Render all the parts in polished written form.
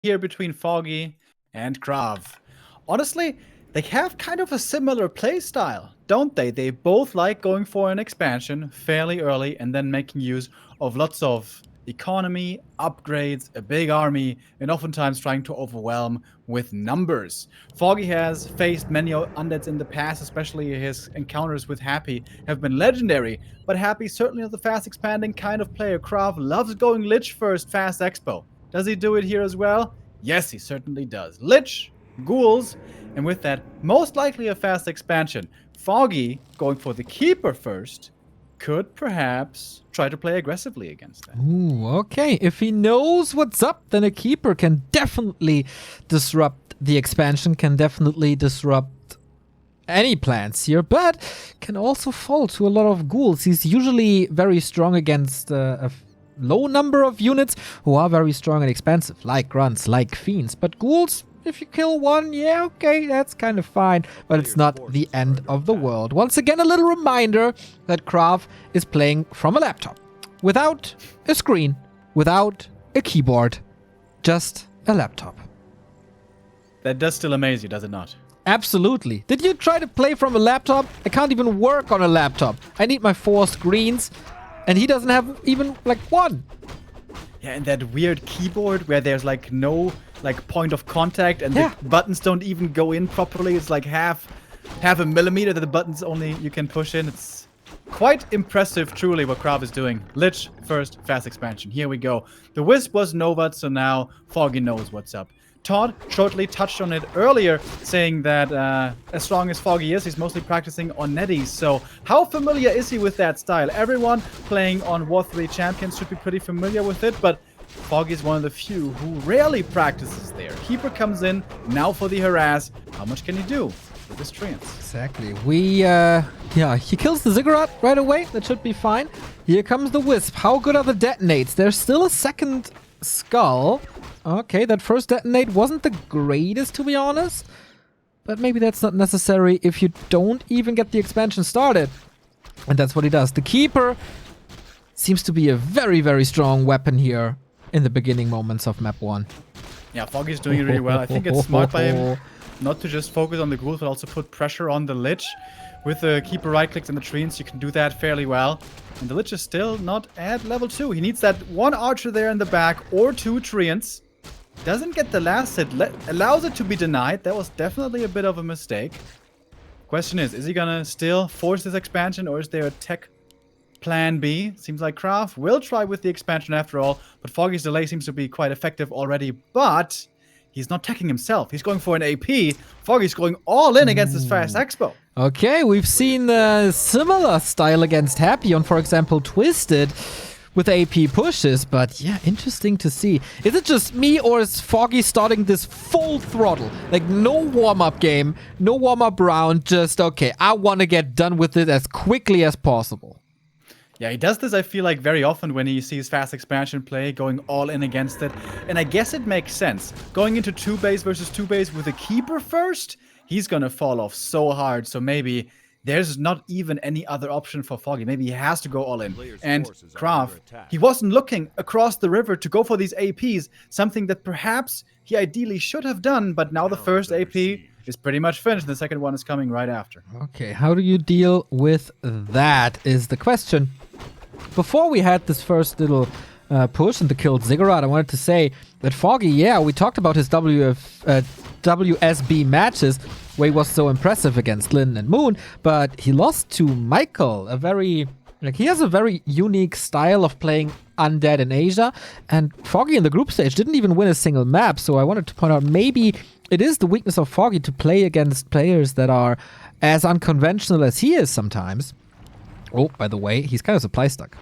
here between Foggy and KraV. Honestly, they have kind of a similar playstyle, don't they? They both like going for an expansion fairly early and then making use of lots of economy, upgrades, a big army, and oftentimes trying to overwhelm with numbers. Foggy has faced many undeads in the past, especially his encounters with Happy have been legendary, but Happy's certainly not the fast expanding kind of player. KraV loves going Lich first fast expo. Does he do it here as well? Yes, he certainly does. Lich, ghouls, and with that, most likely a fast expansion. Foggy, going for the Keeper first, could perhaps try to play aggressively against that. Ooh, okay. If he knows what's up, then a Keeper can definitely disrupt the expansion, can definitely disrupt any plans here, but can also fall to a lot of ghouls. He's usually very strong against a low number of units who are very strong and expensive, like grunts, like fiends. But ghouls, if you kill one, yeah, okay, that's kind of fine, but it's not the end of the world. Once again, a little reminder that KraV is playing from a laptop, without a screen, without a keyboard, just a laptop. That does still amaze you, does it not? Absolutely. Did you try to play from a laptop? I can't even work on a laptop. I need my 4 screens, and he doesn't have even, like, one. Yeah, and that weird keyboard where there's, like, no, like, point of contact, and the buttons don't even go in properly. It's like half a millimeter that the buttons only you can push in. It's quite impressive, truly, what KraV is doing. Lich first, fast expansion. Here we go. The Wisp was Nova, so now Foggy knows what's up. Todd shortly touched on it earlier, saying that as strong as Foggy is, he's mostly practicing on Netties. So how familiar is he with that style? Everyone playing on War 3 champions should be pretty familiar with it, but Foggy is one of the few who rarely practices there. Keeper comes in, now for the harass. How much can he do with his treants? Exactly. He kills the Ziggurat right away. That should be fine. Here comes the Wisp. How good are the detonates? There's still a second skull. Okay, that first detonate wasn't the greatest, to be honest. But maybe that's not necessary if you don't even get the expansion started. And that's what he does. The Keeper seems to be a very, very strong weapon here in the beginning moments of map 1. Yeah, Foggy's doing it really well. I think it's smart by him not to just focus on the ghouls, but also put pressure on the Lich. With the Keeper right-clicks and the treants, you can do that fairly well. And the Lich is still not at level 2. He needs that 1 archer there in the back, or 2 treants. Doesn't get the last hit, allows it to be denied. That was definitely a bit of a mistake. Question is he gonna still force this expansion, or is there a tech plan B? Seems like KraV will try with the expansion after all, but Foggy's delay seems to be quite effective already, but he's not teching himself. He's going for an AP. Foggy's going all in against this fast expo. Okay, we've seen a similar style against Happy on, for example, Twisted with AP pushes, but yeah, interesting to see. Is it just me, or is Foggy starting this full throttle? Like, no warm-up game, no warm-up round, just, okay, I want to get done with it as quickly as possible. Yeah, he does this, I feel like, very often when he sees fast expansion play, going all in against it. And I guess it makes sense. Going into 2 base versus 2 base with a Keeper first, he's gonna fall off so hard, so maybe there's not even any other option for Foggy. Maybe he has to go all in. And KraV, he wasn't looking across the river to go for these APs, something that perhaps he ideally should have done, but now the first AP is pretty much finished. The second one is coming right after. Okay, how do you deal with that is the question. Before we had this first little push into killed Ziggurat, I wanted to say that Foggy, yeah, we talked about his WSB matches where he was so impressive against Lin and Moon, but he lost to Michael, he has a very unique style of playing undead in Asia, and Foggy in the group stage didn't even win a single map, so I wanted to point out maybe it is the weakness of Foggy to play against players that are as unconventional as he is sometimes. Oh, by the way, he's kind of supply stuck.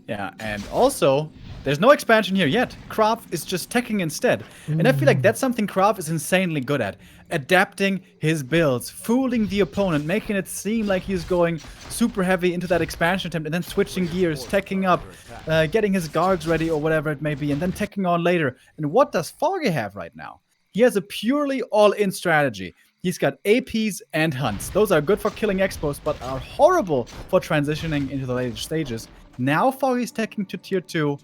Yeah, and also, there's no expansion here yet. KraV is just teching instead. And I feel like that's something KraV is insanely good at. Adapting his builds, fooling the opponent, making it seem like he's going super heavy into that expansion attempt, and then switching gears, teching up, getting his guards ready or whatever it may be, and then teching on later. And what does Foggy have right now? He has a purely all-in strategy. He's got APs and hunts. Those are good for killing expos, but are horrible for transitioning into the later stages. Now Foggy's taking to tier 2,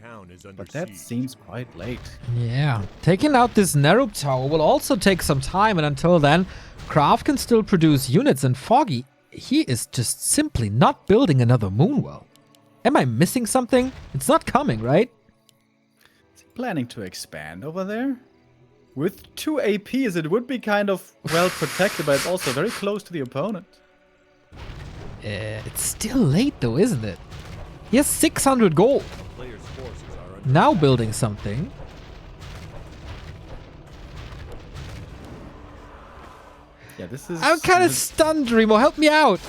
but that seems quite late. Yeah, taking out this Nerub tower will also take some time, and until then, KraV can still produce units, and Foggy, he is just simply not building another Moonwell. Am I missing something? It's not coming, right? Is he planning to expand over there? With 2 APs, it would be kind of well protected, but it's also very close to the opponent. It's still late though, isn't it? He has 600 gold. Now building something. Yeah, this is... I'm kind of stunned, Remo. Help me out.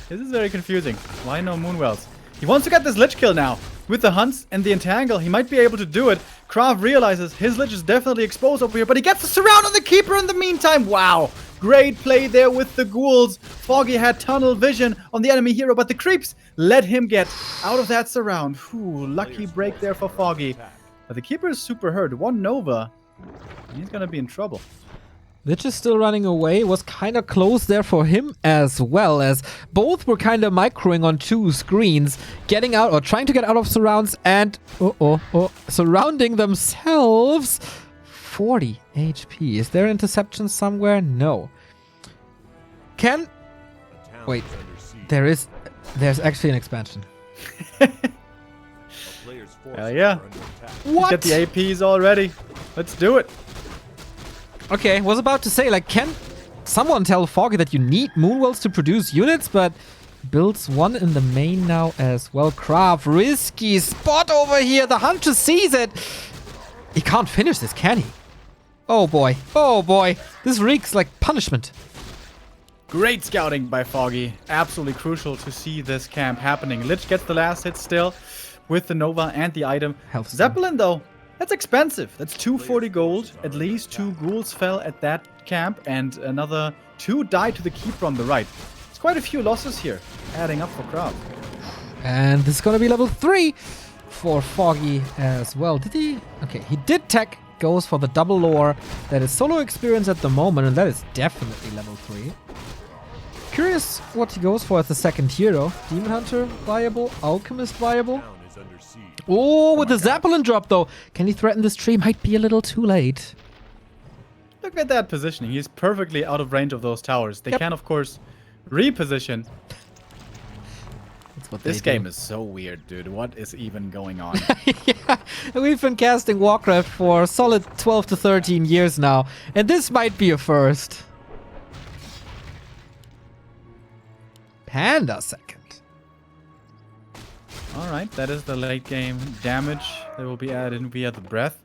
This is very confusing. Why no Moonwells? He wants to get this Lich kill now. With the Hunts and the Entangle, he might be able to do it. KraV realizes his Lich is definitely exposed over here, but he gets the Surround on the Keeper in the meantime. Wow. Great play there with the Ghouls. Foggy had tunnel vision on the enemy hero, but the creeps let him get out of that Surround. Ooh, lucky break there for Foggy. But the Keeper is super hurt. 1 Nova. He's gonna be in trouble. Lich is still running away. Was kind of close there for him as well, as both were kind of microing on 2 screens, getting out or trying to get out of surrounds and surrounding themselves. 40 HP. Is there interception somewhere? No. Wait. There's actually an expansion. Hell yeah. What? Get the APs already. Let's do it. Okay, was about to say, like, can someone tell Foggy that you need Moonwells to produce units, but builds 1 in the main now as well. KraV, risky spot over here. The Hunter sees it. He can't finish this, can he? Oh boy. Oh boy. This reeks like punishment. Great scouting by Foggy. Absolutely crucial to see this camp happening. Lich gets the last hit still with the Nova and the item. Zeppelin, though. That's expensive. That's 240 gold. At least 2 ghouls fell at that camp, and another 2 died to the Keeper on the right. It's quite a few losses here, adding up for KraV. And this is gonna be level 3 for Foggy as well. Did he? Okay, he did tech. Goes for the double lore. That is solo experience at the moment, and that is definitely level 3. Curious what he goes for as the second hero. Demon Hunter viable? Alchemist viable? Oh, with the Zeppelin drop though. Can he threaten this tree? Might be a little too late. Look at that positioning. He's perfectly out of range of those towers. They can, of course, reposition. That's what this game is so weird, dude. What is even going on? Yeah, we've been casting Warcraft for a solid 12 to 13 years now, and this might be a first. Panda second. Alright, that is the late game damage that will be added in via the breath.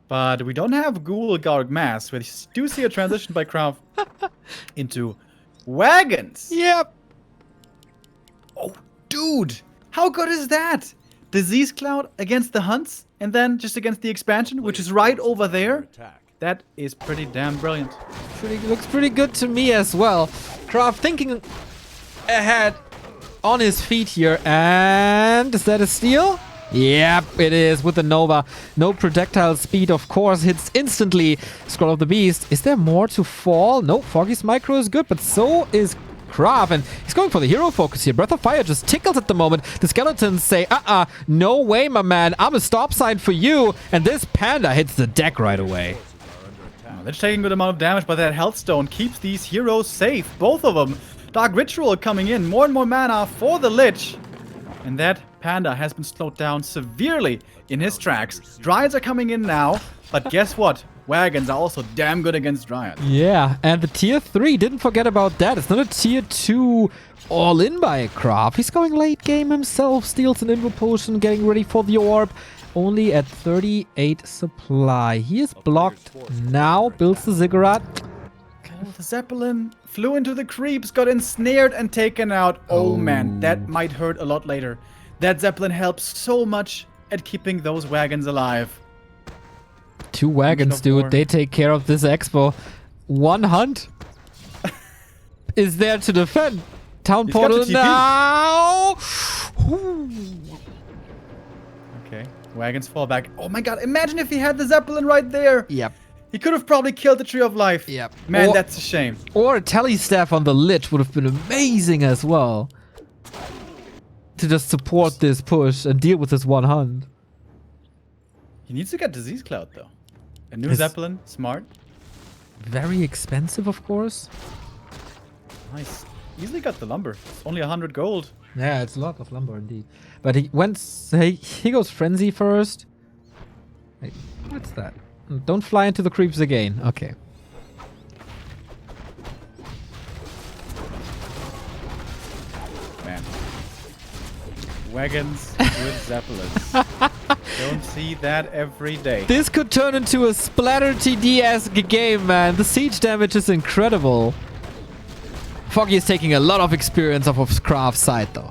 But we don't have Ghoul Garg Mass. We do see a transition by KraV into wagons. Yep. Oh, dude. How good is that? Disease Cloud against the Hunts, and then just against the expansion, which is right over there. That is pretty damn brilliant. Looks pretty good to me as well. KraV thinking ahead. On his feet here, and is that a steal? Yep, it is with the Nova. No projectile speed, of course, hits instantly. Scroll of the Beast. Is there more to fall? No, Foggy's micro is good, but so is KraV, and he's going for the hero focus here. Breath of Fire just tickles at the moment. The skeletons say, no way, my man. I'm a stop sign for you, and this Panda hits the deck right away. They're taking a good amount of damage, but that Health Stone keeps these heroes safe. Both of them. Dark Ritual coming in, more and more mana for the Lich. And that Panda has been slowed down severely in his tracks. Dryads are coming in now, but guess what? Wagons are also damn good against Dryads. Yeah, and the tier 3, didn't forget about that. It's not a tier 2 all in by KraV. He's going late game himself, steals an Invo Potion, getting ready for the Orb. Only at 38 supply. He is blocked now, builds the Ziggurat. Oh, the Zeppelin flew into the creeps, got ensnared and taken out. Oh man, that might hurt a lot later. That Zeppelin helps so much at keeping those wagons alive. 2 wagons, dude. They take care of this expo. 1 Hunt is there to defend. Town portal now. Okay, wagons fall back. Oh my god, imagine if he had the Zeppelin right there. Yep. He could have probably killed the Tree of Life. Yep. Man, that's a shame. Or a Telly Staff on the Lich would have been amazing as well. to just support this push and deal with this one hunt. He needs to get Disease Cloud, though. A new It's Zeppelin, smart. very expensive, of course. Nice. Easily got the lumber. It's only 100 gold. Yeah, it's a lot of lumber indeed. But he goes Frenzy first. Wait, what's that? Don't fly into the creeps again. Okay. Man. Wagons with Zeppelins. Don't see that every day. This could turn into a Splatter TD-esque game, man. The siege damage is incredible. Foggy is taking a lot of experience off of KraV's side, though.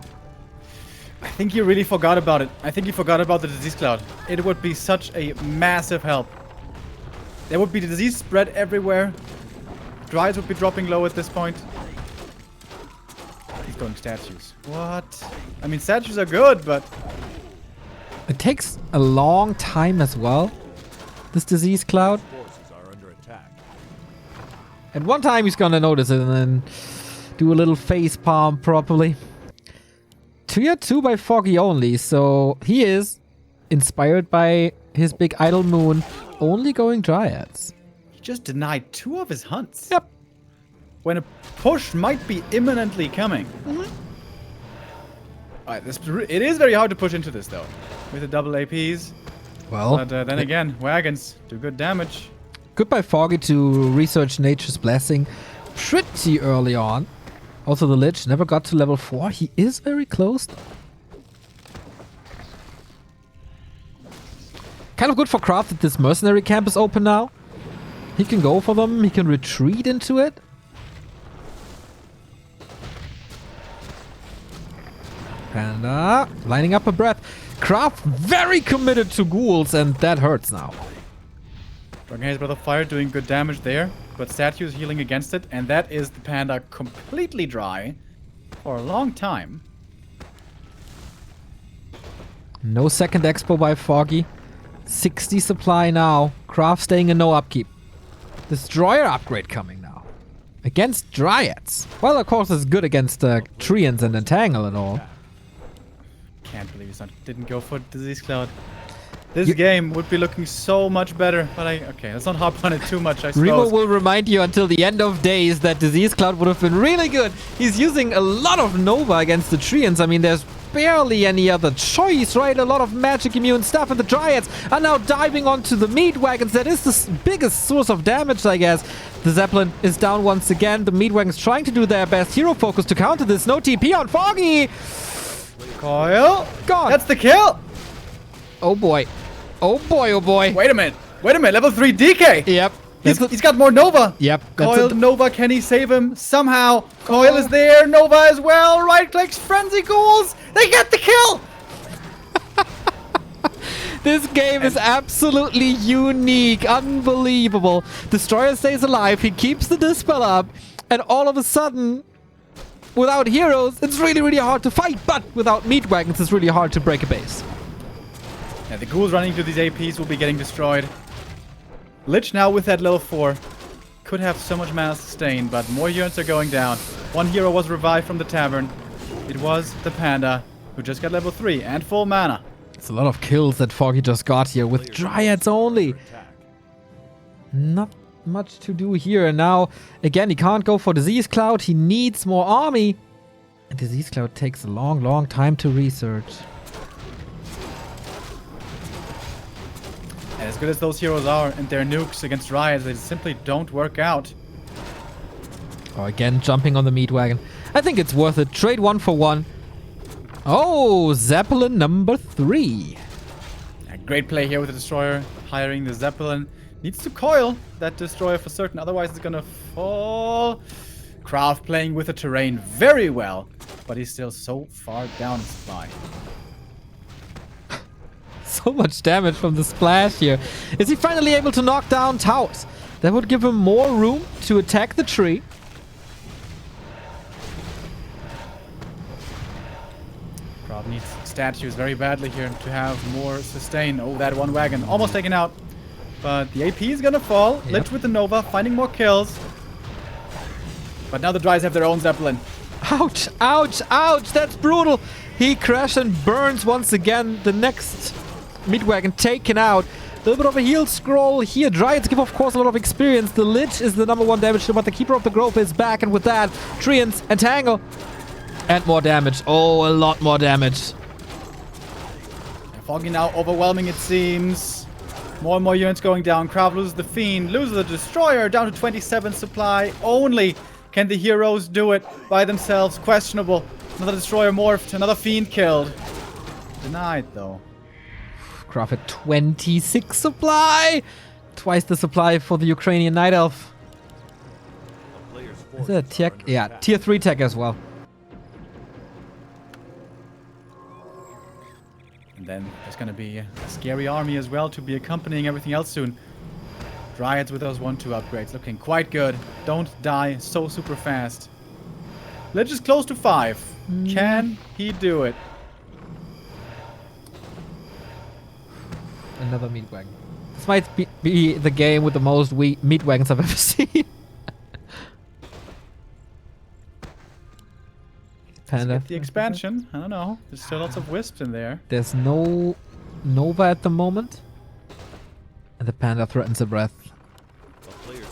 I think you really forgot about it. I think you forgot about the Disease Cloud. It would be such a massive help. There would be the disease spread everywhere. Dries would be dropping low at this point. He's going statues. What? I mean, statues are good, but... It takes a long time as well, this Disease Cloud. And one time he's gonna notice it and then do a little face palm properly. Tier 2 by Foggy only, so he is inspired by his big idol moon, only going Dryads. He just denied 2 of his hunts. Yep. When a push might be imminently coming. Alright, it is very hard to push into this, though. With the double APs. Well, But then again, wagons do good damage. good by Foggy to research Nature's Blessing pretty early on. Also, the Lich never got to level 4. He is very close, though. Kind of good for KraV that this mercenary camp is open now. He can go for them. He can retreat into it. Panda lining up a breath. KraV very committed to ghouls, and that hurts now. Drunken Brother Fire doing good damage there, but Statue is healing against it, and that is the Panda completely dry for a long time. No second expo by Foggy. 60 supply now. KraV staying in no upkeep. Destroyer upgrade coming now. Against Dryads. Well, of course, it's good against Treants and Entangle and all. Can't believe he didn't go for Disease Cloud. This game would be looking so much better, but okay, let's not hop on it too much, I suppose. Remo will remind you until the end of days that Disease Cloud would have been really good. He's using a lot of Nova against the Treants. I mean, there's barely any other choice, right? A lot of magic immune stuff, and the Dryads are now diving onto the meat wagons. That is the biggest source of damage, I guess. The Zeppelin is down once again. The meat wagons trying to do their best. Hero focus to counter this. No TP on Foggy. Coil. Gone. That's the kill. Oh boy. Oh boy, oh boy. Wait a minute. Level 3 DK. Yep. He's got more Nova. Yep. Coil, Nova, can he save him? Somehow. Coil is there. Nova as well. Right clicks. Frenzy Ghouls. They get the kill. This game is absolutely unique. Unbelievable. Destroyer stays alive. He keeps the Dispel up. And all of a sudden, without heroes, it's really, really hard to fight. But without meat wagons, it's really hard to break a base. Yeah, the ghouls running to these APs will be getting destroyed. Lich now with that level 4. Could have so much mana sustain, but more units are going down. One hero was revived from the tavern. It was the Panda, who just got level 3 and full mana. It's a lot of kills that Foggy just got here with Dryads only. Not much to do here. And now, again, he can't go for Disease Cloud. He needs more army. And Disease Cloud takes a long, long time to research. And as good as those heroes are and their nukes against Dryads, they simply don't work out. Oh, again, jumping on the meat wagon. I think it's worth it. Trade 1 for 1. Oh, Zeppelin number 3. A great play here with the Destroyer. Hiring the Zeppelin. Needs to coil that Destroyer for certain, otherwise it's gonna fall. KraV playing with the terrain very well, but he's still so far down in supply. So much damage from the splash here. Is he finally able to knock down towers? That would give him more room to attack the tree. KraV needs statues very badly here to have more sustain. Oh, that one wagon almost taken out. But the AP is gonna fall. Yep. Lich with the Nova, finding more kills. But now the Dryads have their own Zeppelin. Ouch, ouch, ouch. That's brutal. He crashed and burns once again. The next meat wagon taken out. A little bit of a heal scroll here. Dryads give, of course, a lot of experience. The Lich is the #1 damage dealer, but the Keeper of the Grove is back. And with that, Treants and Tangle. And more damage. Oh, a lot more damage. Foggy now overwhelming, it seems. More and more units going down. KraV loses the Fiend, loses the Destroyer, down to 27 supply. Only can the heroes do it by themselves. Questionable. Another Destroyer morphed, another Fiend killed. Denied, though. KraV at 26 supply. Twice the supply for the Ukrainian Night Elf. Is it a tech? Yeah, tier 3 tech as well. And then there's going to be a scary army as well to be accompanying everything else soon. Dryads with those 1-2 upgrades looking quite good. Don't die so super fast. Lich is close to 5. Can he do it? Another meat wagon. This might be the game with the most meat wagons I've ever seen. Panda. The expansion. I don't know. There's still lots of wisps in there. There's no Nova at the moment. And the Panda threatens a breath.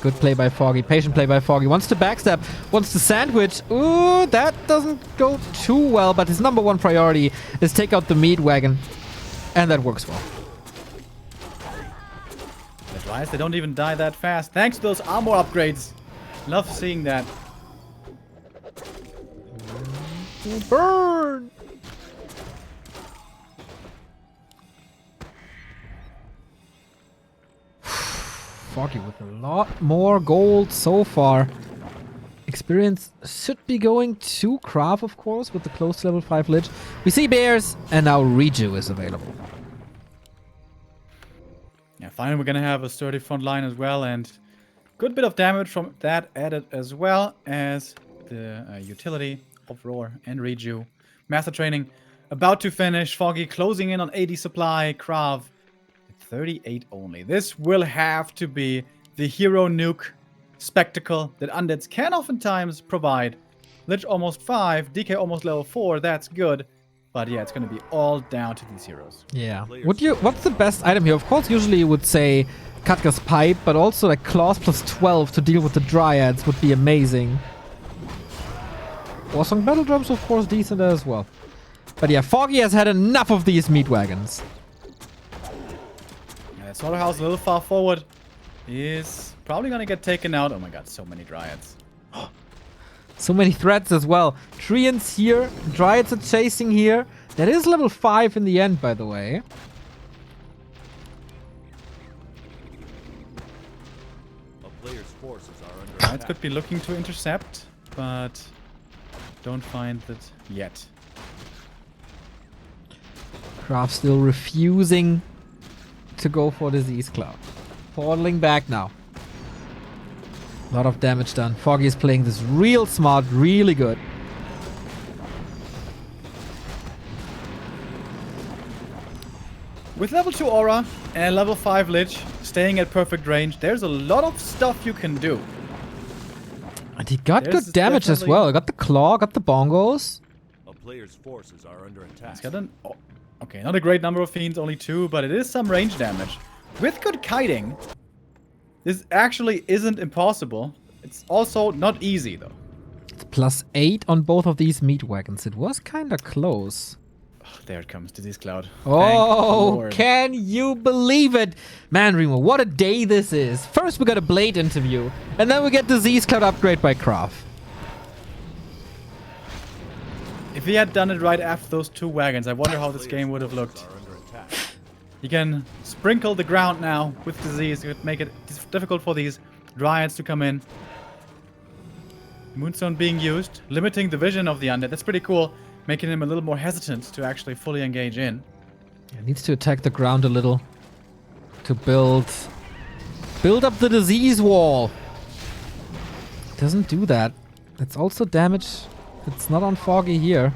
Good play by Foggy. Patient play by Foggy. Wants to backstab. Wants to sandwich. Ooh, that doesn't go too well. But his #1 priority is take out the meat wagon. And that works well. The Dryads, they don't even die that fast. Thanks to those armor upgrades. Love seeing that. Burn! Foggy with a lot more gold so far. Experience should be going to KraV, of course, with the close to level 5 Lich. We see bears, and now Reju is available. Yeah, finally we're gonna have a sturdy front line as well, and good bit of damage from that added, as well as the utility of Roar and Reju. Master Training about to finish. Foggy closing in on 80 supply. KraV at 38 only. This will have to be the hero nuke spectacle that undeads can oftentimes provide. Lich almost 5, DK almost level 4. That's good. But yeah, it's going to be all down to these heroes. Yeah. What's the best item here? Of course, usually you would say Katka's Pipe, but also like Claws plus 12 to deal with the Dryads would be amazing. Warsong Battle Drums, of course, decent as well. But yeah, Foggy has had enough of these meat wagons. Yeah, that slaughterhouse a little far forward is probably going to get taken out. Oh my god, so many Dryads. So many threats as well. Treants here. Dryads are chasing here. That is level 5 in the end, by the way. Dryads could be looking to intercept, but don't find it yet. KraV still refusing to go for Disease Cloud. Portaling back now. A lot of damage done. Foggy is playing this real smart, really good. With level 2 Aura and level 5 Lich staying at perfect range, there's a lot of stuff you can do. And he got good damage as well. Got the claw, got the bongos. A player's forces are under attack. He's got an... Oh, okay, not a great number of fiends, only 2, but it is some range damage. With good kiting, this actually isn't impossible. It's also not easy, though. It's plus 8 on both of these meat wagons. It was kind of close. Oh, there it comes, Disease Cloud. Oh, can you believe it? Man, Remo, what a day this is. First we got a Blade interview, and then we get Disease Cloud upgrade by KraV. If he had done it right after those 2 wagons, I wonder how this game would have looked. He can sprinkle the ground now with Disease. It would make it difficult for these Dryads to come in. Moonstone being used, limiting the vision of the undead. That's pretty cool. Making him a little more hesitant to actually fully engage in. He needs to attack the ground a little to build up the disease wall. Doesn't do that. It's also damage. It's not on Foggy here.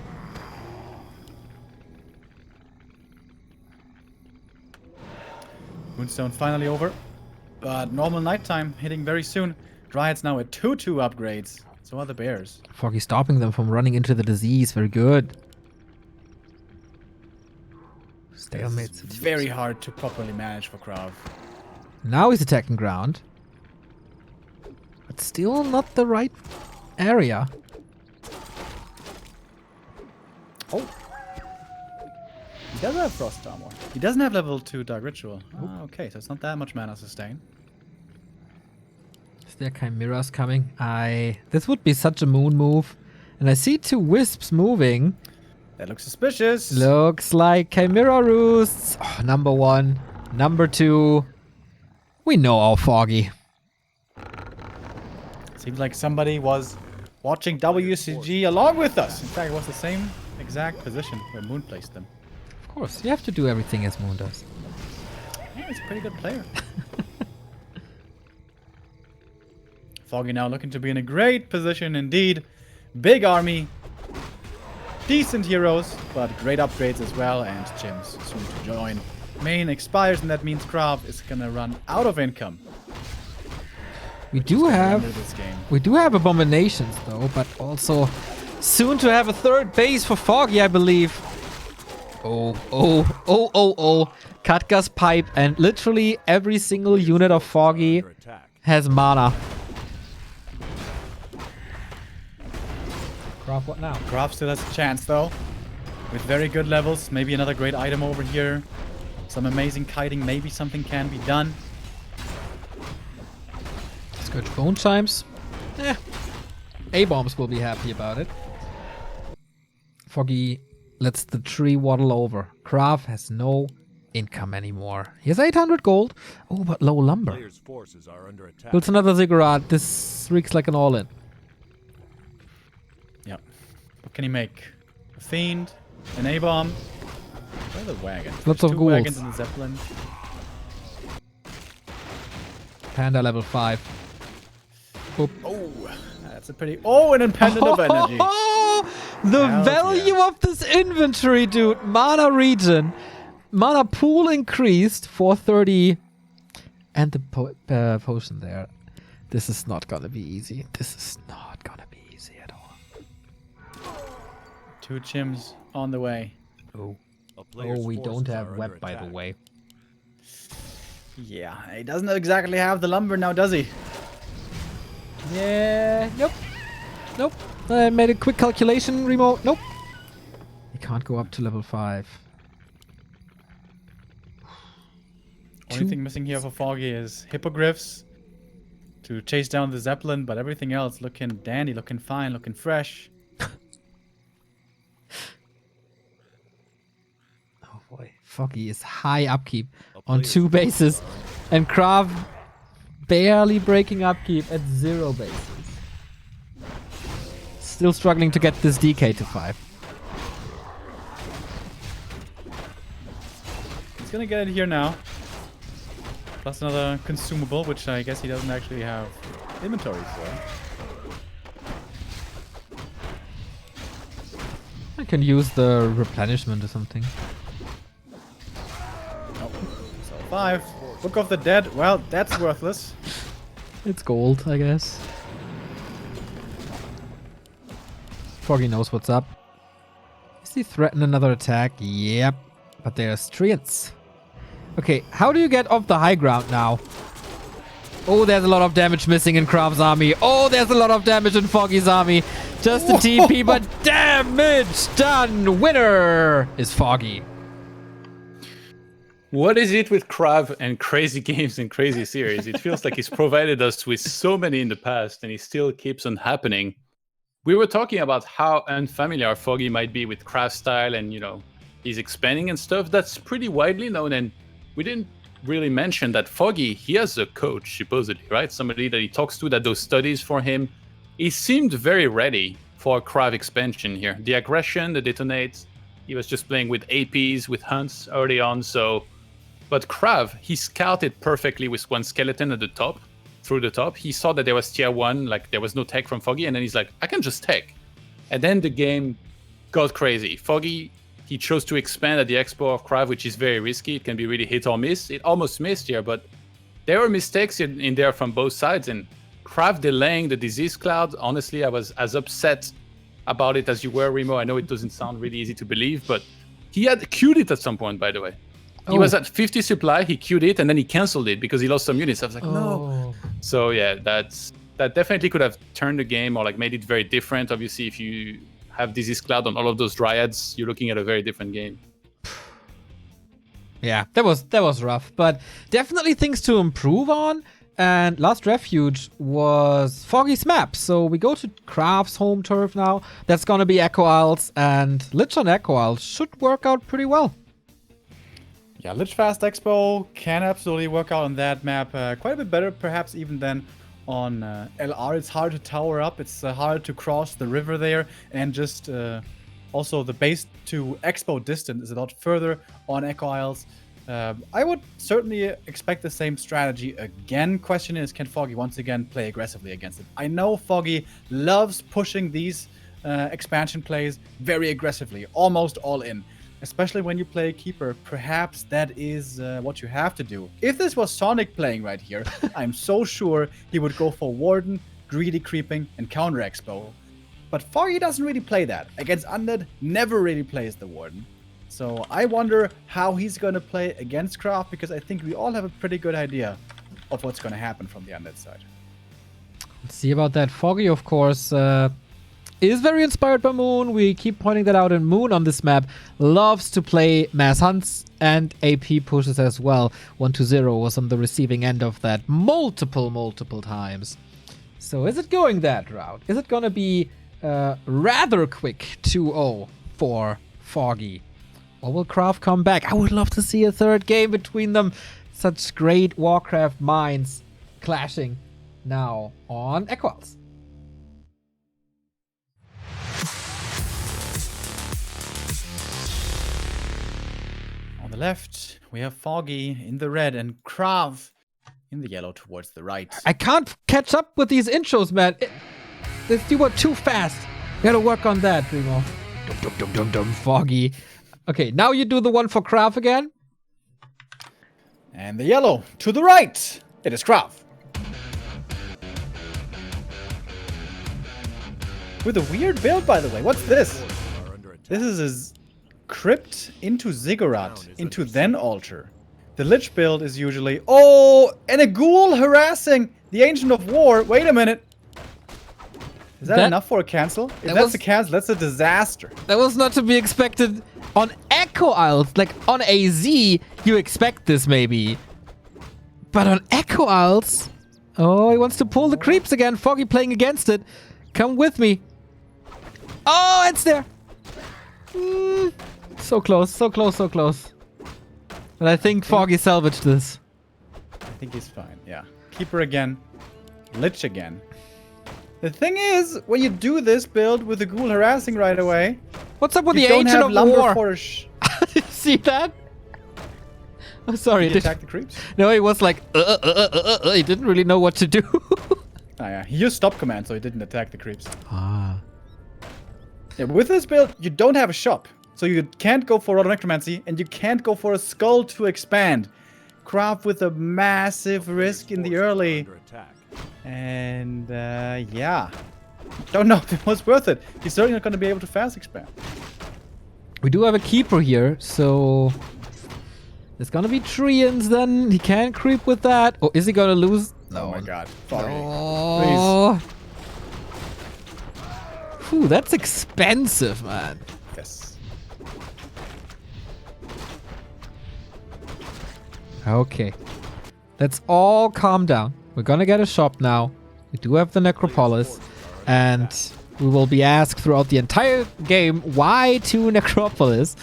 Moonstone finally over. But normal nighttime hitting very soon. Dryads now at 2-2 upgrades. So are the bears. Foggy stopping them from running into the disease. Very good. Stalemate It's situation. very hard to properly manage for KraV. Now he's attacking ground. But still not the right area. Oh. He does have Frost Armor. He doesn't have level 2 Dark Ritual. Ah, okay, so it's not that much mana sustain. Is there chimeras coming? This would be such a moon move. And I see 2 wisps moving. That looks suspicious. Looks like chimera roosts. Oh, number 1. Number 2. We know our Foggy. Seems like somebody was watching WCG along with us. In fact, it was the same exact position where Moon placed them. Of course, you have to do everything as Moon does. Yeah, he's a pretty good player. Foggy now looking to be in a great position indeed. Big army. Decent heroes, but great upgrades as well, and gyms soon to join. Main expires, and that means KraV is gonna run out of income. We do have This game. abominations though, but also soon to have a third base for Foggy, I believe. Oh. Katga's pipe, and literally every single unit of Foggy Under attack. has mana. KraV, what now? KraV still has a chance though, with very good levels. Maybe another great item over here. Some amazing kiting. Maybe something can be done. Scourge Bone Chimes. A-bombs will be happy about it. Foggy lets the tree waddle over. KraV has no income anymore. He has 800 gold. Oh, but low lumber. Players' forces are under attack. Builds another ziggurat. This reeks like an all-in. Yep. What can he make? A fiend, an A-bomb. Where are the wagons? Lots There's of two wagons ghouls. in the Zeppelin. Panda level 5. Boop. Oh, that's a pretty... Oh, an impendant of energy. The Hell value yeah. of this inventory, dude. Mana regen. Mana pool increased 430. And the potion there. This is not gonna be easy. This is not gonna be easy at all. 2 gyms on the way. Oh. A player's We don't forces have are web, under by the attack. way. Yeah, he doesn't exactly have the lumber now, does he? Yeah. Nope. I made a quick calculation, Remo. Nope. You can't go up to level 5. Only thing missing here for Foggy is hippogriffs to chase down the Zeppelin, but everything else looking dandy, looking fine, looking fresh. Oh boy. Foggy is high upkeep A on player's 2 forces bases. are under And KraV barely breaking upkeep at 0 bases. Still struggling to get this DK to 5. He's gonna get it here now. Plus another consumable, which I guess he doesn't actually have inventory for. I can use the replenishment or something. Oh, so 5. Book of the Dead. Well, that's worthless. It's gold, I guess. Foggy knows what's up. Does he threaten another attack? Yep. But there's treants. Okay, how do you get off the high ground now? Oh, there's a lot of damage missing in KraV's army. Oh, there's a lot of damage in Foggy's army. Just a TP, but damage done. Winner is Foggy. What is it with KraV and crazy games and crazy series? It feels like he's provided us with so many in the past and it still keeps on happening. We were talking about how unfamiliar Foggy might be with KraV style and, you know, he's expanding and stuff. That's pretty widely known, and we didn't really mention that Foggy, he has a coach, supposedly, right? Somebody that he talks to that does studies for him. He seemed very ready for KraV expansion here. The aggression, the detonates, he was just playing with APs, with hunts early on, so... But KraV, he scouted perfectly with one skeleton at the top, through the top. He saw that there was tier 1, like there was no tech from Foggy, and then he's like, I can just tech. And then the game got crazy. Foggy, he chose to expand at the expo of KraV, which is very risky. It can be really hit or miss. It almost missed here, but there were mistakes in there from both sides. And KraV delaying the disease cloud, honestly, I was as upset about it as you were, Remo. I know it doesn't sound really easy to believe, but He had queued it at some point, by the way. He was at 50 supply, he queued it, and then he canceled it because he lost some units. I was like, no. So yeah, that definitely could have turned the game or like made it very different. Obviously, if you have Disease Cloud on all of those Dryads, you're looking at a very different game. Yeah, that was rough, but definitely things to improve on. And last refuge was Foggy's map. So we go to KraV's home turf now. That's gonna be Echo Isles, and Lich on Echo Isles should work out pretty well. Yeah, Lich Fast Expo can absolutely work out on that map quite a bit better, perhaps even than on LR. It's hard to tower up, it's hard to cross the river there, and just also the base to Expo distance is a lot further on Echo Isles. I would certainly expect the same strategy again. Question is, can Foggy once again play aggressively against it? I know Foggy loves pushing these expansion plays very aggressively, almost all in. Especially when you play Keeper, perhaps that is what you have to do. If this was Sonic playing right here, I'm so sure he would go for Warden, Greedy Creeping, and Counter Expo. But Foggy doesn't really play that. Against Undead, never really plays the Warden. So I wonder how he's going to play against KraV, because I think we all have a pretty good idea of what's going to happen from the Undead side. Let's see about that. Foggy, of course, is very inspired by Moon. We keep pointing that out, and Moon on this map loves to play mass hunts and AP pushes as well. 1-0 was on the receiving end of that multiple times. So is it going that route? Is it going to be rather quick 2-0 for Foggy? Or will KraV come back? I would love to see a third game between them. Such great Warcraft minds clashing now on Echo Isles. On the left, we have Foggy in the red and KraV in the yellow towards the right. I can't catch up with these intros, man. You were too fast. Gotta work on that, DreamHack. Dum, Foggy. Okay, now you do the one for KraV again. And the yellow to the right. It is KraV. With a weird build, by the way. What's this? This is his Crypt into Ziggurat, into then Altar. The Lich build is usually... Oh! And a Ghoul harassing the Ancient of War. Wait a minute. Is that enough for a cancel? If that's a cancel, that's a disaster. That was not to be expected on Echo Isles. Like, on AZ, you expect this maybe. But on Echo Isles... Oh, he wants to pull the creeps again. Foggy playing against it. Come with me. Oh, it's there. So close, so close, so close. But I think Foggy salvaged this. I think he's fine, yeah. Keeper again. Lich again. The thing is, when you do this build with the Ghoul harassing right away... What's up with the Ancient of War? Did you see that? Oh, sorry. Did he attack the creeps? No, he was like, he didn't really know what to do. Oh yeah, he used stop command, so he didn't attack the creeps. Ah. Yeah, with this build, you don't have a shop. So you can't go for Roto Necromancy, and you can't go for a Skull to expand. KraV with a massive risk in the early. And, yeah. Don't know if it was worth it. He's certainly not going to be able to fast expand. We do have a Keeper here, so... There's going to be Treants then. He can't creep with that. Or is he going to lose? No. Oh my god. Foggy. Oh. Whew, that's expensive, man. Yes. Okay. Let's all calm down. We're gonna get a shop now. We do have the Necropolis. And we will be asked throughout the entire game, why to Necropolis?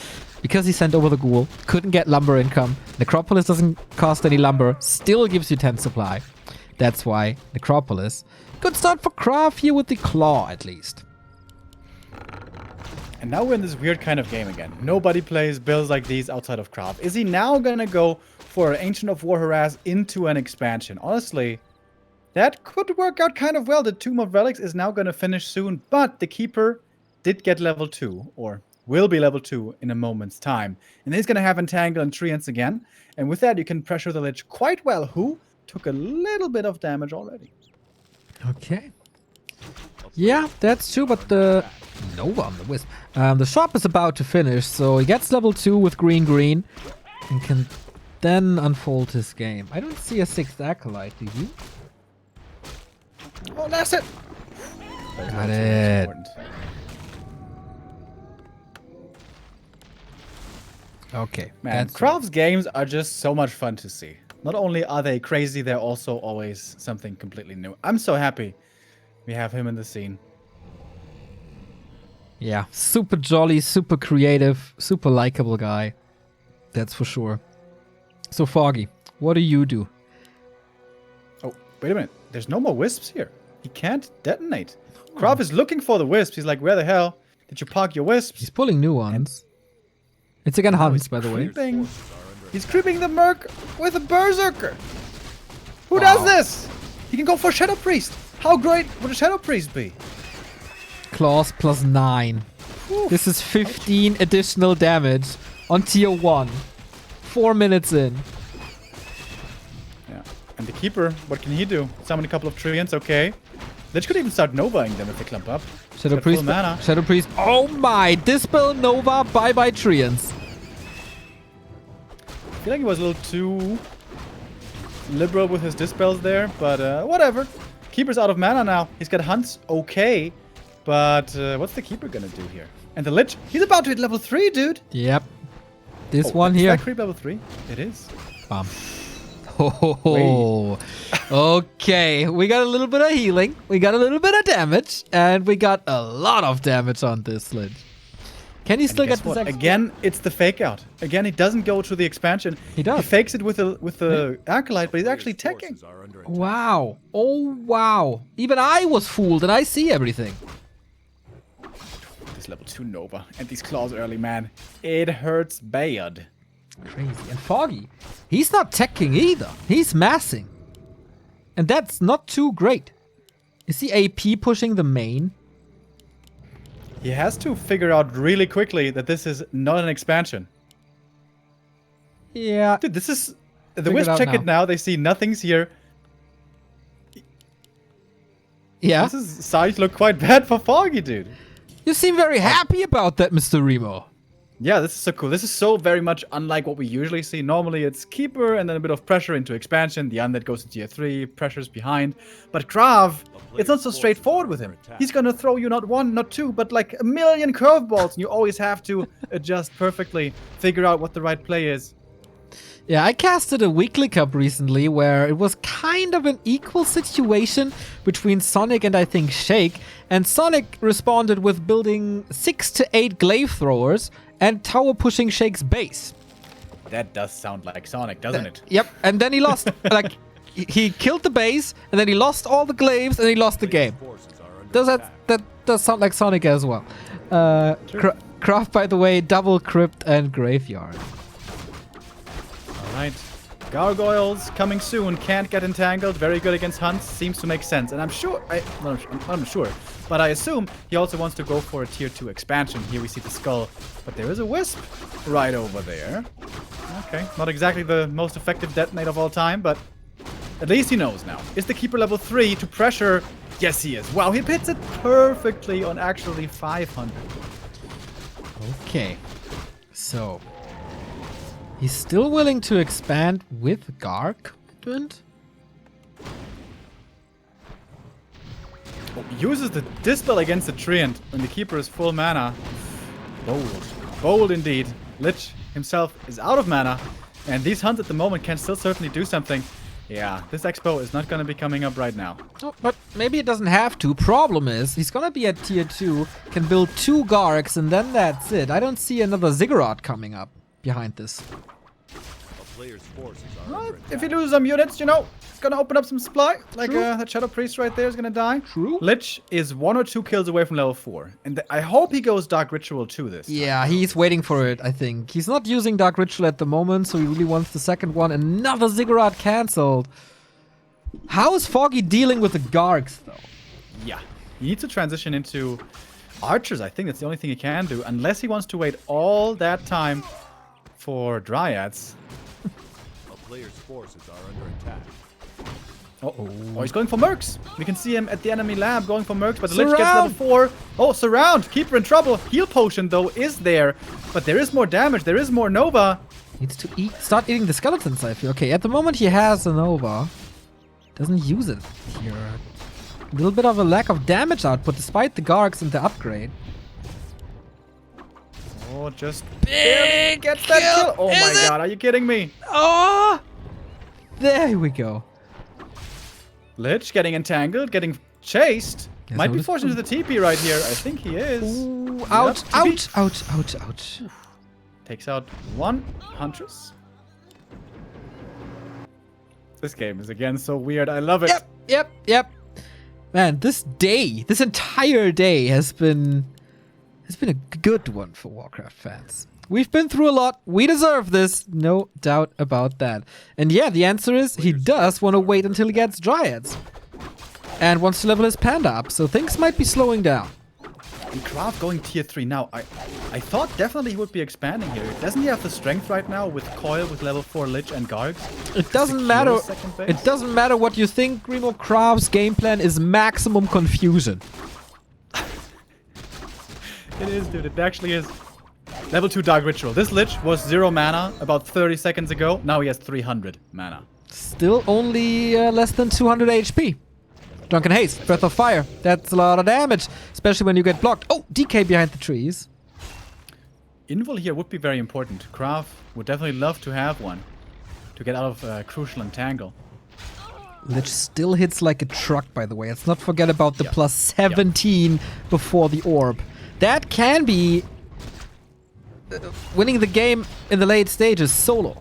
Because he sent over the Ghoul. Couldn't get lumber income. Necropolis doesn't cost any lumber. Still gives you 10 supply. That's why Necropolis. Good start for KraV here with the Claw, at least. And now we're in this weird kind of game again. Nobody plays builds like these outside of KraV. Is he now gonna go for an Ancient of War harass into an expansion? Honestly, that could work out kind of well. The Tomb of Relics is now gonna finish soon, but the Keeper did get level 2, or will be level 2 in a moment's time. And he's gonna have Entangle and Treants again. And with that, you can pressure the Lich quite well, who took a little bit of damage already. Okay. Yeah, that's true, but the Nova on the Wisp. The shop is about to finish, so he gets level 2 with green and can then unfold his game. I don't see a 6th Acolyte, do you? Oh, that's it. Got it. Okay. Man, KraV's games are just so much fun to see. Not only are they crazy, they're also always something completely new. I'm so happy we have him in the scene. Yeah, super jolly, super creative, super likable guy. That's for sure. So Foggy, what do you do? Oh, wait a minute. There's no more wisps here. He can't detonate. KraV is looking for the wisps. He's like, where the hell did you park your wisps? He's pulling new ones. It's again Hans, by the way. Creeping. He's creeping the Merc with a Berserker. Who does this? He can go for Shadow Priest. How great would a Shadow Priest be? Claws plus 9. Oof. This is 15 additional damage on tier 1. 4 minutes in. Yeah. And the Keeper, what can he do? Summon a couple of Treants, okay. Lich could even start Novaing them if they clump up. Shadow Priest. Mana. Shadow Priest. Oh my! Dispel Nova. Bye bye Treants. I feel like he was a little too liberal with his dispels there, but whatever. Keeper's out of mana now. He's got Hunts, okay. But what's the Keeper gonna do here? And the Lich, he's about to hit level 3, dude. Yep. This one is here. that creep level 3? It is. Bam. Oh, okay. We got a little bit of healing. We got a little bit of damage. And we got a lot of damage on this Lich. Can he still get this extra? Again, it's the fake out. Again, he doesn't go to the expansion. He does. He fakes it with the Acolyte, but he's actually teching. Wow. Oh, wow. Even I was fooled and I see everything. This level 2 Nova and these claws early, man. It hurts bad. Crazy. And Foggy, he's not teching either. He's massing. And that's not too great. Is he AP pushing the main? He has to figure out really quickly that this is not an expansion. Yeah. Dude, this is... The Figure Wisp it out check now. it now. They see nothing's here. Yeah. This is starting to look quite bad for Foggy, dude. You seem very happy about that, Mr. Remo. Yeah, this is so cool. This is so very much unlike what we usually see. Normally it's Keeper and then a bit of pressure into expansion. The Undead goes to tier 3, pressure's behind. But KraV, it's not so straightforward with him. He's gonna throw you not one, not two, but like a million curveballs. And you always have to adjust perfectly, figure out what the right play is. Yeah, I casted a weekly cup recently where it was kind of an equal situation between Sonic and I think Shake. And Sonic responded with building 6 to 8 glaive throwers and tower pushing Shake's base. That does sound like Sonic, doesn't it? Yep, and then he lost, like, he killed the base, and then he lost all the glaives, and he lost the game. That does sound like Sonic as well. KraV, by the way, double crypt and graveyard. Alright. Gargoyles coming soon. Can't get entangled. Very good against Hunts. Seems to make sense. And I'm sure... I'm not sure. But I assume he also wants to go for a tier 2 expansion. Here we see the skull. But there is a Wisp right over there. Okay. Not exactly the most effective detonate of all time, but at least he knows now. Is the Keeper level 3 to pressure? Yes, he is. Wow, he hits it perfectly on actually 500. Okay. So... he's still willing to expand with Gark? Uses the Dispel against the Treant when the Keeper is full mana. Bold. Bold indeed. Lich himself is out of mana. And these Hunts at the moment can still certainly do something. Yeah, this Expo is not going to be coming up right now. Oh, but maybe it doesn't have to. Problem is, he's gonna be at tier 2, can build 2 Garks, and then that's it. I don't see another Ziggurat coming up behind this. Well, if he loses some units, you know, it's going to open up some supply. Like that Shadow Priest right there is going to die. True. Lich is 1 or 2 kills away from level 4. And I hope he goes Dark Ritual too this time. Yeah, he's waiting for it, I think. He's not using Dark Ritual at the moment, so he really wants the second one. Another Ziggurat cancelled. How is Foggy dealing with the Garks, though? Yeah. He needs to transition into Archers. I think that's the only thing he can do. Unless he wants to wait all that time for Dryads. A player's forces are under attack. Oh, he's going for Mercs. We can see him at the enemy lab going for Mercs, but the Lich gets level Surround. 4. Oh, surround. Keeper in trouble. Heal potion, though, is there. But there is more damage. There is more Nova. Needs to start eating the skeletons, I feel. Okay, at the moment he has a Nova. Doesn't use it here. A little bit of a lack of damage output despite the Gargs and the upgrade. Oh, just Big gets that kill. Oh my god, are you kidding me? Oh! There we go. Lich getting entangled, getting chased. Yes, Might no, be this- forced into the TP right here. I think he is. Ooh, Yep, ouch, TP. ouch, ouch, ouch, ouch. Takes out one Huntress. This game is again so weird. I love it. Yep. Man, this entire day has been a good one for Warcraft fans. We've been through a lot. We deserve this. No doubt about that. And yeah, the answer is he does want to wait until he gets Dryads. And wants to level his Panda up, so things might be slowing down. And KraV going tier 3 now. I thought definitely he would be expanding here. Doesn't he have the strength right now with Coil, with level 4 Lich and Gargs? It doesn't Secure matter. second base? It doesn't matter what you think, Grimo. KraV's game plan is maximum confusion. It is, dude. It actually is. Level 2 Dark Ritual. This Lich was 0 mana about 30 seconds ago. Now he has 300 mana. Still only less than 200 HP. Drunken Haste, Breath of Fire. That's a lot of damage, especially when you get blocked. Oh, DK behind the trees. Invul here would be very important. KraV would definitely love to have one to get out of Crucial Entangle. Lich still hits like a truck, by the way. Let's not forget about the Yeah. plus 17 before the orb. That can be winning the game in the late stages solo.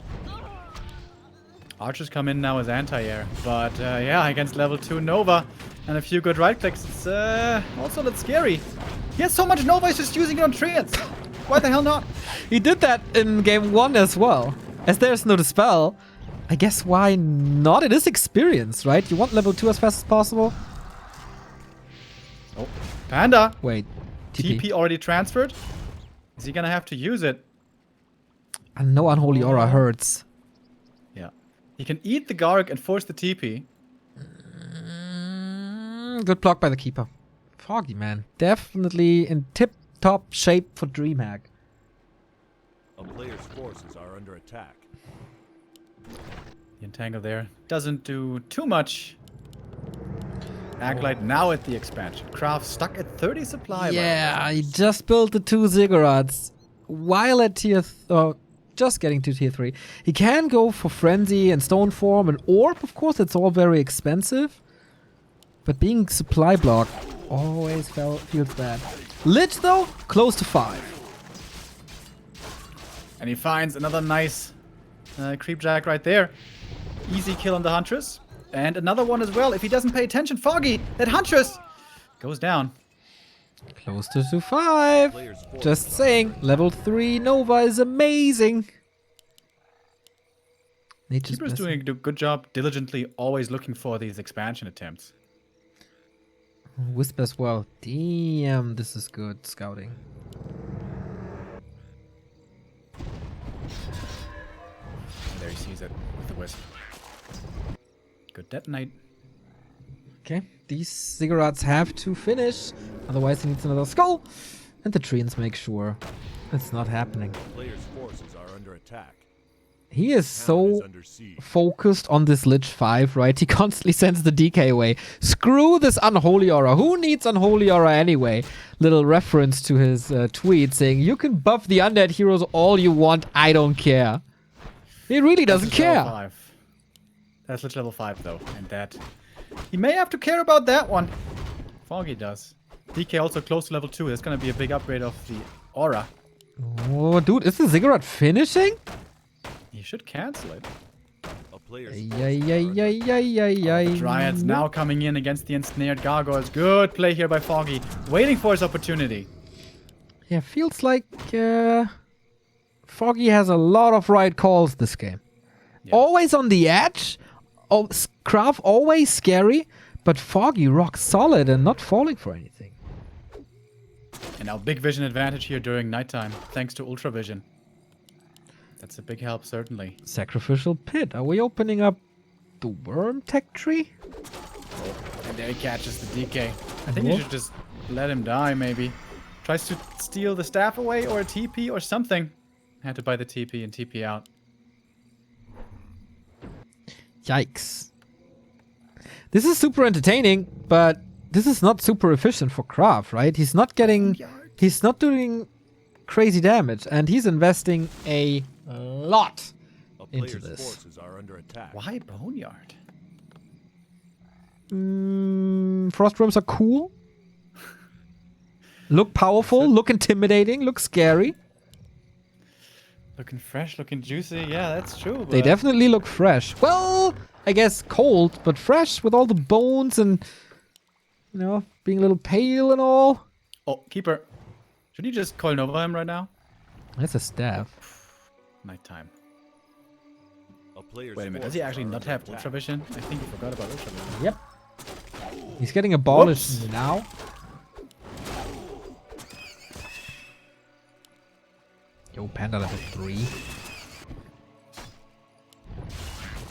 Archers come in now as anti-air, but yeah, against level 2 Nova and a few good right clicks, it's also a little scary. He has so much Nova, he's just using it on treants. Why the hell not? He did that in game 1 as well. As there's no dispel, I guess why not? It is experience, right? You want level 2 as fast as possible. Oh, Panda. Wait, TP already transferred. Is he gonna have to use it? I know Unholy Aura hurts. Yeah. He can eat the Garg and force the TP. Good block by the keeper. Foggy, man. Definitely in tip-top shape for DreamHack. A player's forces are under attack. The Entangle there doesn't do too much. Acolyte now at the expansion. KraV stuck at 30 supply. Yeah, he just built the 2 Ziggurats while at tier just getting to tier 3. He can go for Frenzy and Stone Form and Orb, of course, it's all very expensive. But being supply block always feels bad. Lich, though, close to 5. And he finds another nice creep jack right there. Easy kill on the Huntress. And another one as well. If he doesn't pay attention, Foggy, that Huntress goes down. Close to 5. Player's forces Just are saying, under level 3 Nova is amazing. Nature's Keeper's blessing. doing a good job, diligently always looking for these expansion attempts. Wisp as well. Damn, this is good scouting. And there he sees it with the Wisp. Good detonate. Okay, these Ziggurats have to finish, otherwise he needs another skull. And the treants make sure it's not happening. Player's forces are under attack. He is Town is so under siege. focused on this Lich 5, right? He constantly sends the DK away. Screw this Unholy Aura. Who needs Unholy Aura anyway? Little reference to his tweet saying, you can buff the undead heroes all you want, I don't care. He really doesn't That's level care. 5. That's Lich level 5 though, and that he may have to care about that one. Foggy does. DK also close to level 2. That's gonna be a big upgrade of the aura. Oh, dude, is the Ziggurat finishing? He should cancel it. A player's Yay. Dryads now coming in against the ensnared gargoyles. Good play here by Foggy, waiting for his opportunity. Yeah, feels like Foggy has a lot of right calls this game. Yeah. Always on the edge. Oh, KraV always scary, but Foggy rock solid and not falling for anything. And now big vision advantage here during nighttime, thanks to Ultra Vision. That's a big help, certainly. Sacrificial Pit. Are we opening up the Worm Tech tree? And there he catches the DK. I think you should just let him die, maybe. Tries to steal the staff away or a TP or something. Had to buy the TP and TP out. Yikes. This is super entertaining, but this is not super efficient for KraV, right? He's not doing crazy damage, and he's investing a lot into this. Forces are under attack. Why Boneyard? Frost worms are cool. Look powerful, look intimidating, look scary. Looking fresh, looking juicy. Yeah, that's true. They definitely look fresh. Well, I guess cold, but fresh with all the bones and, you know, being a little pale and all. Oh, keeper. Should you just call Nova him right now? That's a staff. Nighttime. Player's Wait a minute, does he actually not have Ultra Vision? I think he forgot about Ultra Vision. Yep. He's getting abolished now. Yo, Panda level 3.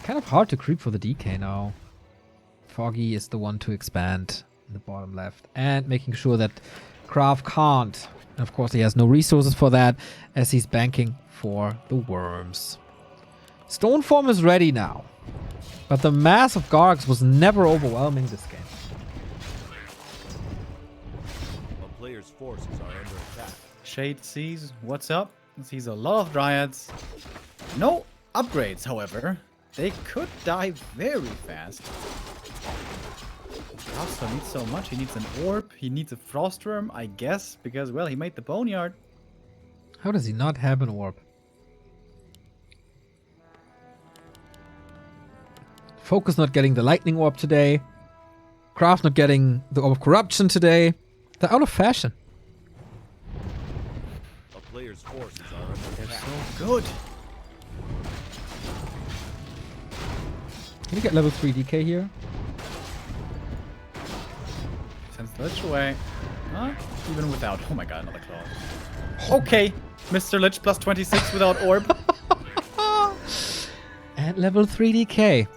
Kind of hard to creep for the DK now. Foggy is the one to expand in the bottom left. And making sure that KraV can't. And of course he has no resources for that as he's banking for the worms. Stone form is ready now. But the mass of Gargs was never overwhelming this game. A player's forces are under attack. Shade sees what's up. Sees a lot of Dryads. No upgrades, however. They could die very fast. Also needs so much. He needs an orb. He needs a frost worm, I guess, because, well, he made the boneyard. How does he not have an orb? Focus not getting the lightning orb today. KraV not getting the orb of corruption today. They're out of fashion. A player's forces are under They're attack. so good. Can you get level 3 DK here? Sends the Lich away. Huh? Even without. Oh my god, another claw. Okay, Mr. Lich plus 26 without orb. And level 3 DK.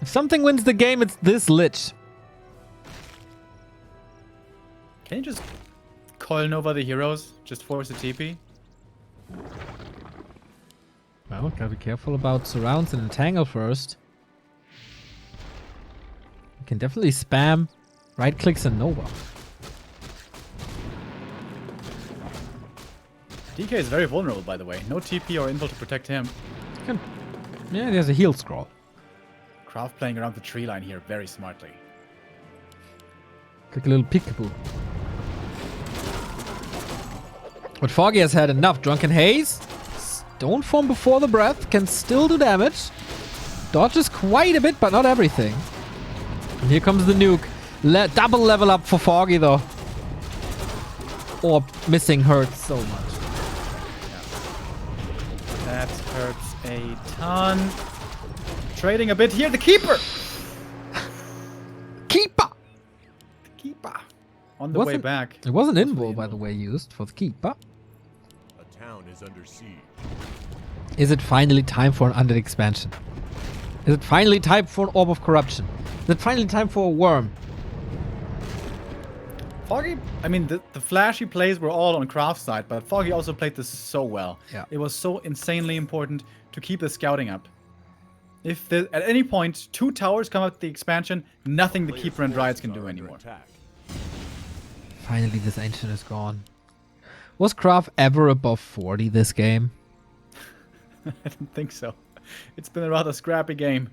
If something wins the game, it's this Lich. Can you just call Nova the heroes? Just force a TP? Well, gotta be careful about surrounds and entangle first. You can definitely spam right clicks and Nova. DK is very vulnerable, by the way. No TP or invul to protect him. Yeah, there's a heal scroll. KraV playing around the tree line here very smartly. Click a little peekaboo. But Foggy has had enough. Drunken Haze. Stone form before the breath. Can still do damage. Dodges quite a bit, but not everything. And here comes the nuke. Double level up for Foggy, though. Or missing hurts so much. That hurts a ton. Trading a bit here. The Keeper! Keeper! The Keeper. On the way back. It was an invul, by the way, used for the Keeper. A town is under siege. Is it finally time for an undead expansion? Is it finally time for an Orb of Corruption? Is it finally time for a worm? Foggy, I mean, the flashy plays were all on KraV's side, but Foggy also played this so well. Yeah. It was so insanely important to keep the scouting up. If at any point 2 towers come out with the expansion, nothing the Keeper and Dryads can do anymore. Finally, this Ancient is gone. Was KraV ever above 40 this game? I don't think so. It's been a rather scrappy game.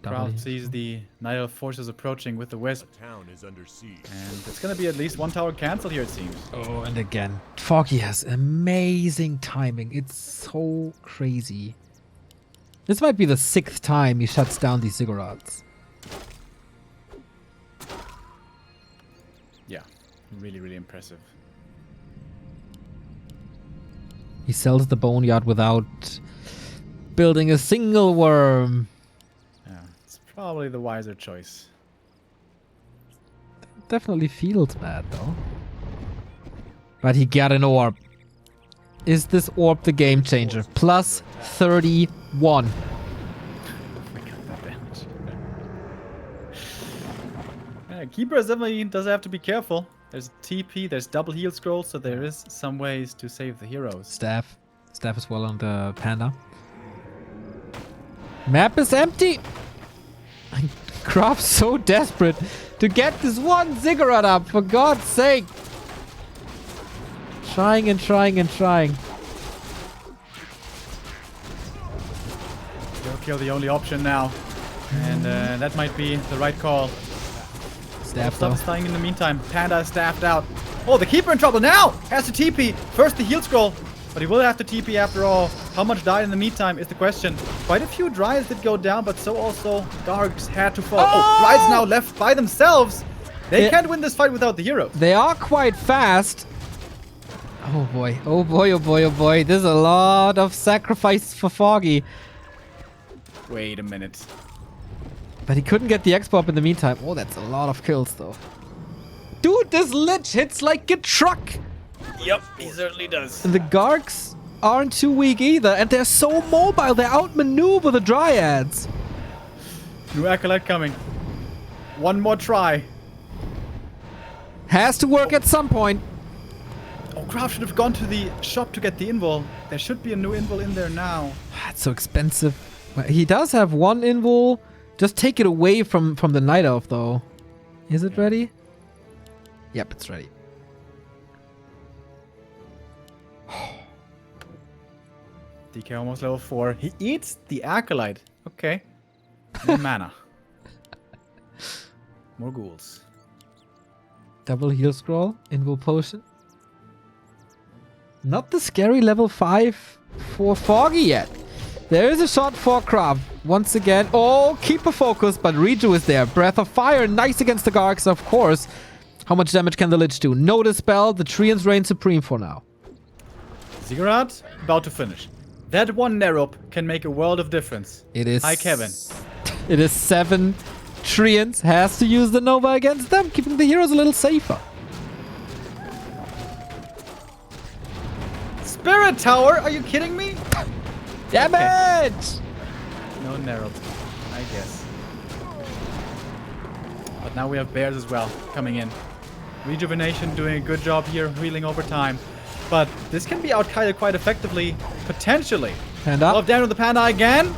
KraV sees the Night Elf forces approaching with the Wisp. A town is under siege. And it's going to be at least 1 tower cancelled here, it seems. Oh, and again. Foggy has amazing timing. It's so crazy. This might be the 6th time he shuts down these ziggurats. Yeah, really, really impressive. He sells the boneyard without building a single worm. Yeah, it's probably the wiser choice. Definitely feels bad though. But he got an orb. Is this orb the game changer? Plus 31. Oh my god. Keeper definitely does have to be careful. There's TP, there's double heal scroll, so there is some ways to save the heroes. Staff. Staff as well on the Panda. Map is empty. KraV's so desperate to get this one ziggurat up, for God's sake. Trying and trying and trying. Kill the only option now. And that might be the right call. Staff Stuff though. is dying in the meantime. Panda is staffed out. Oh, the Keeper in trouble now! Has to TP. First the heal scroll. But he will have to TP after all. How much died in the meantime is the question. Quite a few Dryads did go down, but so also Gargs had to fall. Oh, Dryads now left by themselves. They can't win this fight without the heroes. They are quite fast. Oh boy, oh boy, oh boy, oh boy. There's a lot of sacrifice for Foggy. Wait a minute. But he couldn't get the expo up in the meantime. Oh, that's a lot of kills though. Dude, this Lich hits like a truck. Yep, he certainly does. And the Gargs aren't too weak either, and they're so mobile. They outmaneuver the Dryads. New Acolyte coming. One more try. Has to work at some point. Oh, KraV should have gone to the shop to get the invul. There should be a new invul in there now. It's so expensive. Well, he does have one invul. Just take it away from the Night Elf, though. Is it ready? Yep, it's ready. DK almost level 4. He eats the Acolyte. Okay. More mana. More ghouls. Double heal scroll. Invul potion. Not the scary level 5 for Foggy yet. There is a shot for KraV. Once again. Oh, Keeper focus, but Reju is there. Breath of Fire. Nice against the Gargs, of course. How much damage can the Lich do? No dispel. The Treants reign supreme for now. Ziggurat, about to finish. That one Nerup can make a world of difference. It is. Hi, Kevin. It is 7 Treants. Has to use the Nova against them, keeping the heroes a little safer. Spirit Tower? Are you kidding me? Damage! No Nerup, I guess. But now we have bears as well coming in. Rejuvenation doing a good job here, healing over time. But this can be out-kited quite effectively, potentially. Hand up. Love down to the Panda again.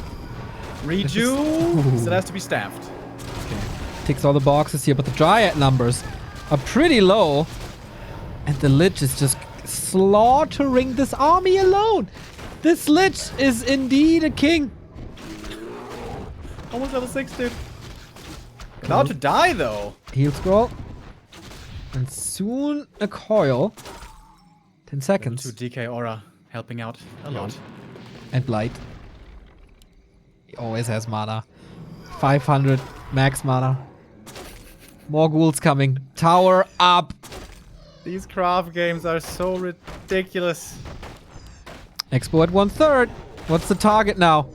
Reju still has to be staffed. Okay. Ticks all the boxes here, but the Dryad numbers are pretty low. And the Lich is just slaughtering this army alone. This Lich is indeed a king. Almost level 6, dude. About to die, though. Heal scroll. And soon a coil. 10 seconds. 2 DK Aura helping out a lot. And light. He always has mana. 500 max mana. More ghouls coming. Tower up. These KraV games are so ridiculous. Expo at 1/3. What's the target now?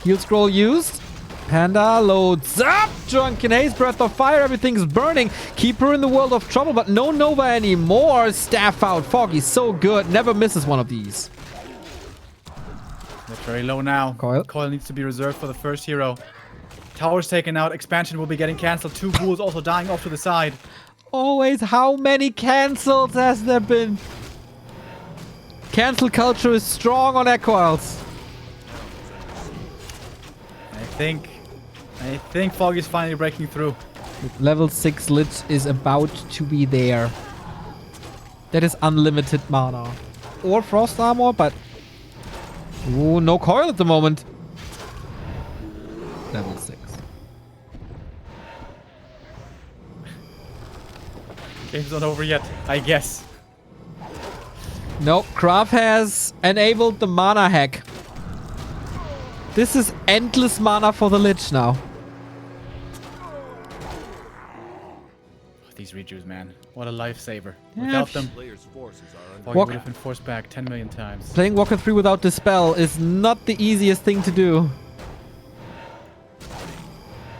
Heal scroll used. Panda loads up. Drunken Haze, Breath of Fire, everything's burning. Keeper in the world of trouble, but no Nova anymore. Staff out. Foggy, so good. Never misses one of these. They're very low now. Coil. Coil needs to be reserved for the first hero. Tower's taken out. Expansion will be getting cancelled. 2 ghouls also dying off to the side. Always, how many cancels has there been? Cancel culture is strong on Equals. I think Foggy's finally breaking through. Level 6 Lich is about to be there. That is unlimited mana. Or Frost Armor, but... Ooh, no coil at the moment. Level 6. Game's not over yet, I guess. No, KraV has enabled the mana hack. This is endless mana for the Lich now. These Rejus, man. What a lifesaver. Yeah, Without them, Players' forces are under Foggy Walk- would have been forced back 10 million times. Playing Warcraft 3 without Dispel is not the easiest thing to do.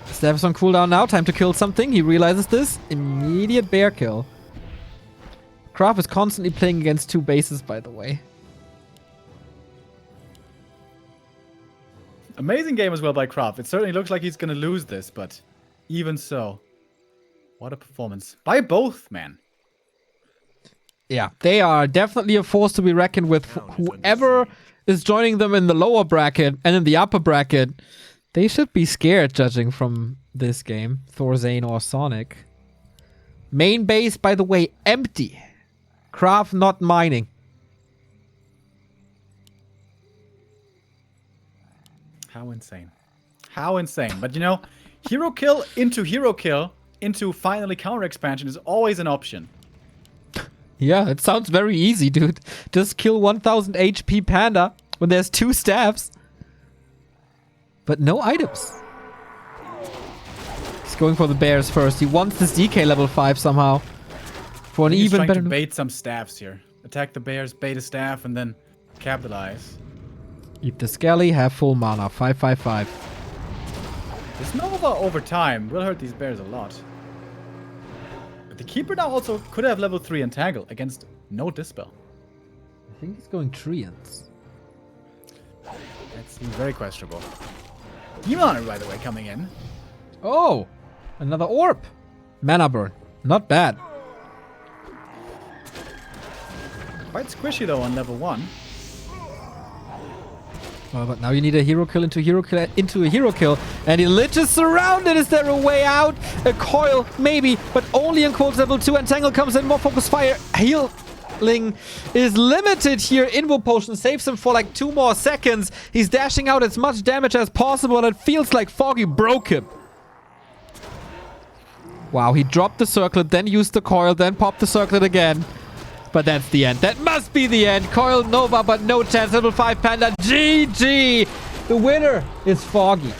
Staff is on cooldown now. Time to kill something. He realizes this. Immediate bear kill. KraV is constantly playing against 2 bases, by the way. Amazing game as well by KraV. It certainly looks like he's going to lose this, but even so. What a performance. By both, man. Yeah, they are definitely a force to be reckoned with. Whoever is joining them in the lower bracket and in the upper bracket, they should be scared judging from this game. Thorzane or Sonic. Main base, by the way, empty. KraV not mining. How insane. How insane. But you know, hero kill into finally counter expansion is always an option. Yeah, it sounds very easy, dude. Just kill 1000 HP Panda when there's 2 staffs. But no items. He's going for the bears first. He wants this DK level 5 somehow. For an even better... to bait some staffs here. Attack the bears, bait a staff, and then capitalize. Eat the Skelly, have full mana. 5/5/5. This Nova over time will hurt these bears a lot. But the Keeper now also could have level 3 Entangle against no Dispel. I think he's going Treants. That seems very questionable. Demon, by the way, coming in. Oh! Another orb. Mana burn. Not bad. Quite squishy though on level 1. Well, but now you need a hero kill into hero kill into a hero kill. And the Lich is surrounded. Is there a way out? A coil, maybe, but only in quotes level 2. Entangle comes in, more focus fire. Healing is limited here. Invo potion saves him for like 2 more seconds. He's dashing out as much damage as possible, and it feels like Foggy broke him. Wow, he dropped the circlet, then used the coil, then popped the circlet again. But that's the end. That must be the end. Coil Nova, but no chance. Level 5 Panda. GG! The winner is Foggy.